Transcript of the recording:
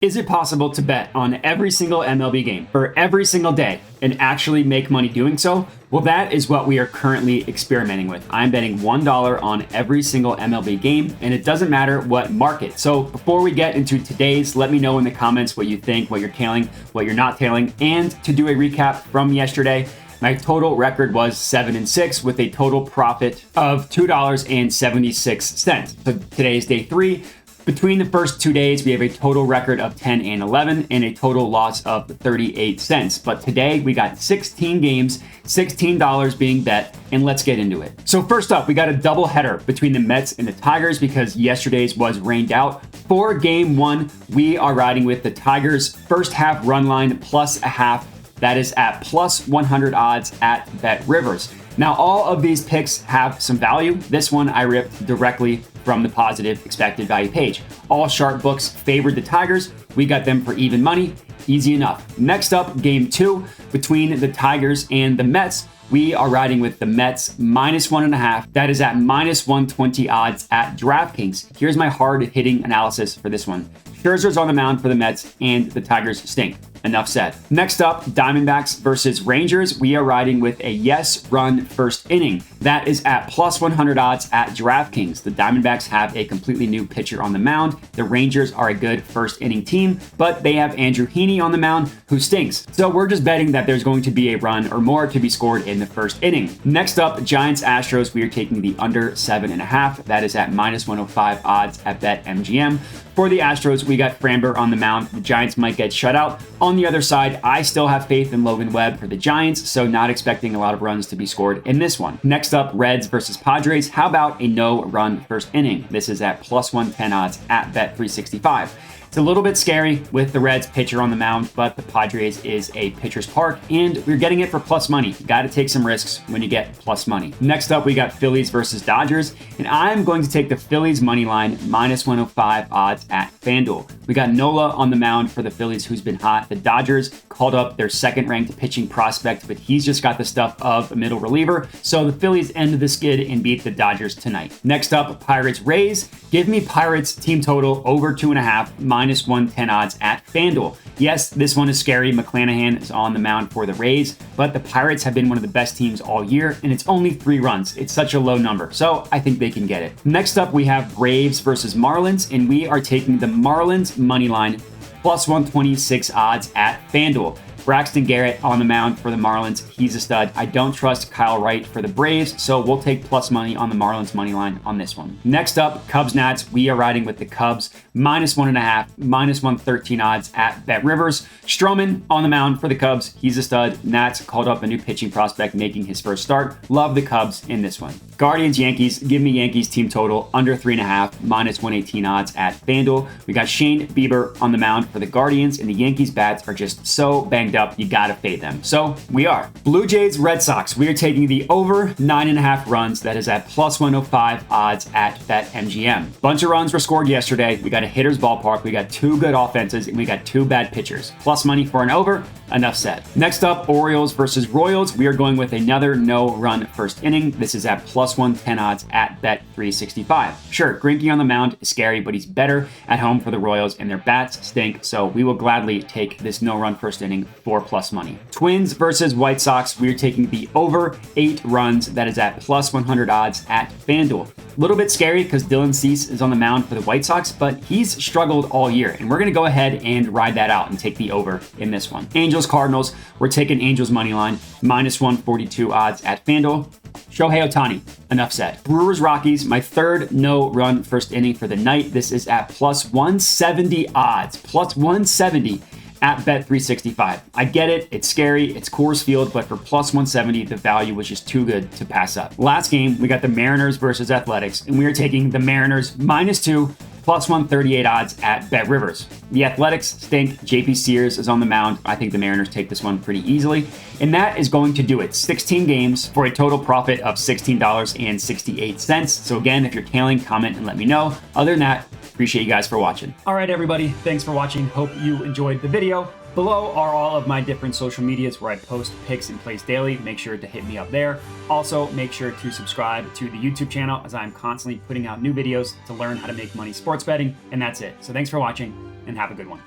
Is it possible to bet on every single MLB game for every single day and actually make money doing so? Well, that is what we are currently experimenting with. I'm betting $1 on every single MLB game, and it doesn't matter what market. So before we get into today's, let me know in the comments what you think, what you're tailing, what you're not tailing. And to do a recap from yesterday, my total record was 7-6 with a total profit of $2.76. So today is day 3. Between the first 2 days, we have a total record of 10-11 and a total loss of 38 cents. But today we got 16 games, $16 being bet, and let's get into it. So first up, we got a double header between the Mets and the Tigers because yesterday's was rained out. For game 1, we are riding with the Tigers first half run line plus a half. That is at plus 100 odds at Bet Rivers. Now, all of these picks have some value. This one I ripped directly from the positive expected value page. All sharp books favored the Tigers. We got them for even money. Easy enough. Next up, game 2 between the Tigers and the Mets. We are riding with the Mets minus 1.5. That is at minus 120 odds at DraftKings. Here's my hard-hitting analysis for this one. Scherzer's on the mound for the Mets, and the Tigers stink. Enough said. Next up, Diamondbacks versus Rangers. We are riding with a yes run first inning. That is at plus 100 odds at DraftKings. The Diamondbacks have a completely new pitcher on the mound. The Rangers are a good first inning team, but they have Andrew Heaney on the mound who stinks. So we're just betting that there's going to be a run or more to be scored in the first inning. Next up, Giants Astros. We are taking the under 7.5. That is at minus 105 odds at BetMGM. For the Astros, we got Framber on the mound. The Giants might get shut out. On the other side, I still have faith in Logan Webb for the Giants, so not expecting a lot of runs to be scored in this one. Next up, Reds versus Padres. How about a no-run first inning? This is at plus 110 odds at Bet365. It's a little bit scary with the Reds pitcher on the mound, but the Padres is a pitcher's park, and we're getting it for plus money. You got to take some risks when you get plus money. Next up, we got Phillies versus Dodgers, and I'm going to take the Phillies money line minus 105 odds at FanDuel. We got Nola on the mound for the Phillies, who's been hot. The Dodgers called up their second-ranked pitching prospect, but he's just got the stuff of a middle reliever. So the Phillies ended the skid and beat the Dodgers tonight. Next up, Pirates Rays. Give me Pirates team total over 2.5 minus 110 odds at FanDuel. Yes, this one is scary. McClanahan is on the mound for the Rays, but the Pirates have been one of the best teams all year, and it's only 3 runs. It's such a low number, so I think they can get it. Next up, we have Braves versus Marlins, and we are taking the Marlins money line plus 126 odds at FanDuel. Braxton Garrett on the mound for the Marlins. He's a stud. I don't trust Kyle Wright for the Braves, so we'll take plus money on the Marlins money line on this one. Next up, Cubs Nats. We are riding with the Cubs minus 1.5, minus 113 odds at Bet Rivers. Stroman on the mound for the Cubs. He's a stud. Nats called up a new pitching prospect making his first start. Love the Cubs in this one. Guardians Yankees. Give me Yankees team total under 3.5, minus 118 odds at FanDuel. We got Shane Bieber on the mound for the Guardians, and the Yankees bats are just so banged up, you gotta fade them. So we are. Blue Jays Red Sox. We are taking the over 9.5 runs. That is at plus 105 odds at BetMGM. Bunch of runs were scored yesterday. We got a hitter's ballpark. We got 2 good offenses, and we got 2 bad pitchers. Plus money for an over. Enough said. Next up, Orioles versus Royals. We are going with another no-run first inning. This is at plus 110 odds at Bet365. Sure, Greinke on the mound is scary, but he's better at home for the Royals, and their bats stink, so we will gladly take this no-run first inning for plus money. Twins versus White Sox. We are taking the over 8 runs. That is at plus 100 odds at FanDuel. A little bit scary because Dylan Cease is on the mound for the White Sox, but he's struggled all year, and we're going to go ahead and ride that out and take the over in this one. Angels Cardinals. We're taking Angels money line minus 142 odds at FanDuel. Shohei Ohtani. Enough said. Brewers Rockies. My third no-run first inning for the night. This is at plus 170 odds. Plus 170 at Bet365. I get it. It's scary. It's Coors Field, but for plus 170, the value was just too good to pass up. Last game, we got the Mariners versus Athletics, and we are taking the Mariners minus 2, plus 138 odds at Bet Rivers. The Athletics stink. JP Sears is on the mound. I think the Mariners take this one pretty easily. And that is going to do it. 16 games for a total profit of $16.68. So again, if you're tailing, comment and let me know. Other than that, appreciate you guys for watching. All right, everybody. Thanks for watching. Hope you enjoyed the video. Below are all of my different social medias where I post picks and plays daily. Make sure to hit me up there. Also, make sure to subscribe to the YouTube channel as I'm constantly putting out new videos to learn how to make money sports betting. And that's it. So thanks for watching and have a good one.